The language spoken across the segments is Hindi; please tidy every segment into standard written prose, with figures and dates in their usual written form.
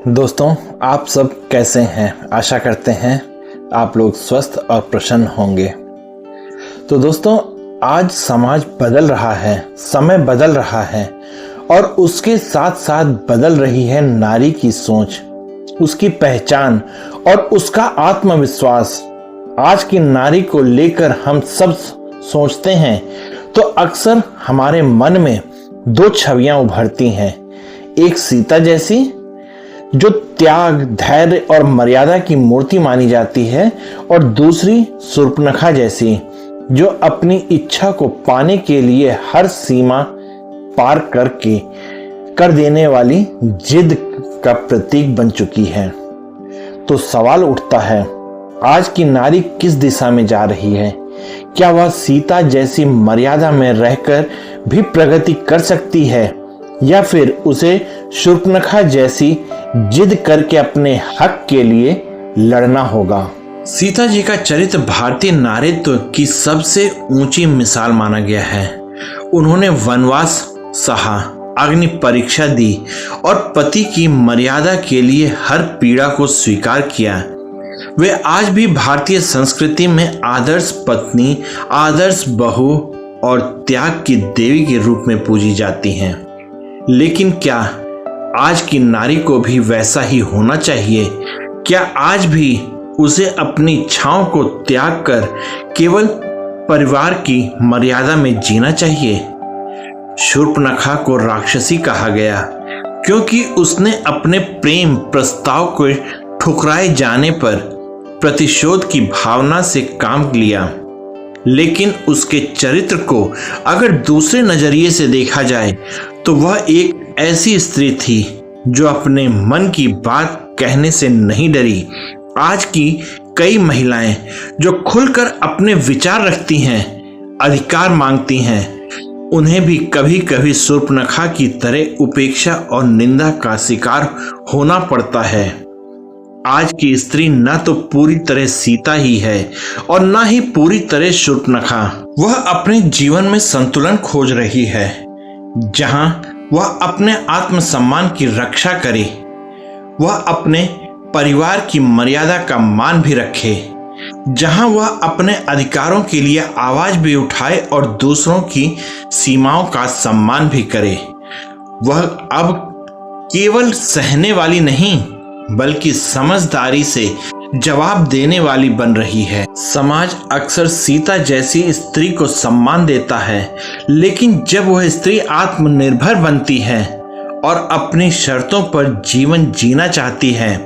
दोस्तों, आप सब कैसे हैं? आशा करते हैं आप लोग स्वस्थ और प्रसन्न होंगे। तो दोस्तों, आज समाज बदल रहा है, समय बदल रहा है और उसके साथ साथ बदल रही है नारी की सोच, उसकी पहचान और उसका आत्मविश्वास। आज की नारी को लेकर हम सब सोचते हैं तो अक्सर हमारे मन में दो छवियां उभरती हैं। एक सीता जैसी, जो त्याग, धैर्य और मर्यादा की मूर्ति मानी जाती है, और दूसरी शूर्पणखा जैसी, जो अपनी इच्छा को पाने के लिए हर सीमा पार कर देने वाली जिद का प्रतीक बन चुकी है। तो सवाल उठता है, आज की नारी किस दिशा में जा रही है? क्या वह सीता जैसी मर्यादा में रहकर भी प्रगति कर सकती है, या फिर उसे शूर्पणखा जैसी जिद करके अपने हक के लिए लड़ना होगा? सीता जी का चरित्र भारतीय नारीत्व की सबसे ऊंची मिसाल माना गया है। उन्होंने वनवास सहा, अग्नि परीक्षा दी और पति की मर्यादा के लिए हर पीड़ा को स्वीकार किया। वे आज भी भारतीय संस्कृति में आदर्श पत्नी, आदर्श बहू और त्याग की देवी के रूप में पूजी जाती हैं। लेकिन क्या आज की नारी को भी वैसा ही होना चाहिए? क्या आज भी उसे अपनी इच्छाओं को त्याग कर केवल परिवार की मर्यादा में जीना चाहिए? शूर्पणखा को राक्षसी कहा गया क्योंकि उसने अपने प्रेम प्रस्ताव को ठुकराए जाने पर प्रतिशोध की भावना से काम लिया। लेकिन उसके चरित्र को अगर दूसरे नजरिए से देखा जाए तो वह एक ऐसी स्त्री थी जो अपने मन की बात कहने से नहीं डरी। आज की कई महिलाएं जो खुलकर अपने विचार रखती हैं, अधिकार मांगती हैं, उन्हें भी कभी कभी शूर्पणखा की तरह उपेक्षा और निंदा का शिकार होना पड़ता है। आज की स्त्री न तो पूरी तरह सीता ही है और न ही पूरी तरह शूर्पणखा। वह अपने जीवन में संतुलन खोज रही है, जहां वह अपने आत्मसम्मान की रक्षा करे, वह अपने परिवार की मर्यादा का मान भी रखे, जहां वह अपने अधिकारों के लिए आवाज भी उठाए और दूसरों की सीमाओं का सम्मान भी करे। वह अब केवल सहने वाली नहीं बल्कि समझदारी से जवाब देने वाली बन रही है। समाज अक्सर सीता जैसी स्त्री को सम्मान देता है, लेकिन जब वह स्त्री आत्मनिर्भर बनती है और अपनी शर्तों पर जीवन जीना चाहती है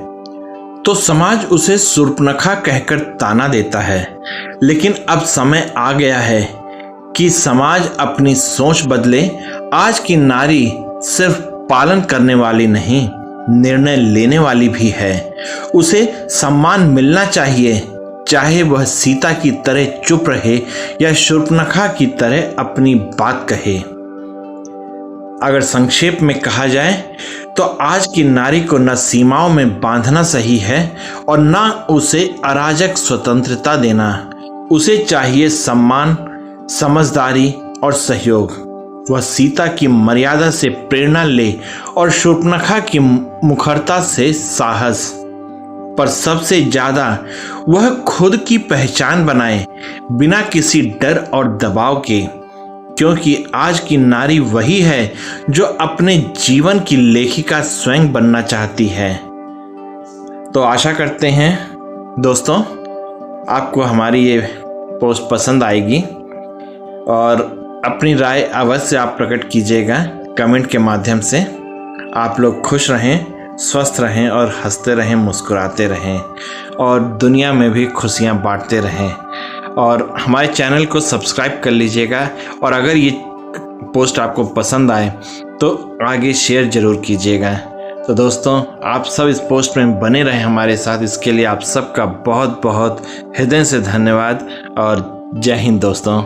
तो समाज उसे शूर्पणखा कहकर ताना देता है। लेकिन अब समय आ गया है कि समाज अपनी सोच बदले। आज की नारी सिर्फ पालन करने वाली नहीं, निर्णय लेने वाली भी है। उसे सम्मान मिलना चाहिए, चाहे वह सीता की तरह चुप रहे या शूर्पणखा की तरह अपनी बात कहे। अगर संक्षेप में कहा जाए तो आज की नारी को न सीमाओं में बांधना सही है और न उसे अराजक स्वतंत्रता देना। उसे चाहिए सम्मान, समझदारी और सहयोग। वह सीता की मर्यादा से प्रेरणा ले और शूर्पणखा की मुखरता से साहस, पर सबसे ज्यादा वह खुद की पहचान बनाए, बिना किसी डर और दबाव के। क्योंकि आज की नारी वही है जो अपने जीवन की लेखिका स्वयं बनना चाहती है। तो आशा करते हैं दोस्तों आपको हमारी ये पोस्ट पसंद आएगी और अपनी राय अवश्य आप प्रकट कीजिएगा कमेंट के माध्यम से। आप लोग खुश रहें, स्वस्थ रहें और हंसते रहें, मुस्कुराते रहें और दुनिया में भी खुशियां बांटते रहें। और हमारे चैनल को सब्सक्राइब कर लीजिएगा और अगर ये पोस्ट आपको पसंद आए तो आगे शेयर ज़रूर कीजिएगा। तो दोस्तों, आप सब इस पोस्ट में बने रहें हमारे साथ। इसके लिए आप सबका बहुत बहुत हृदय से धन्यवाद और जय हिंद दोस्तों।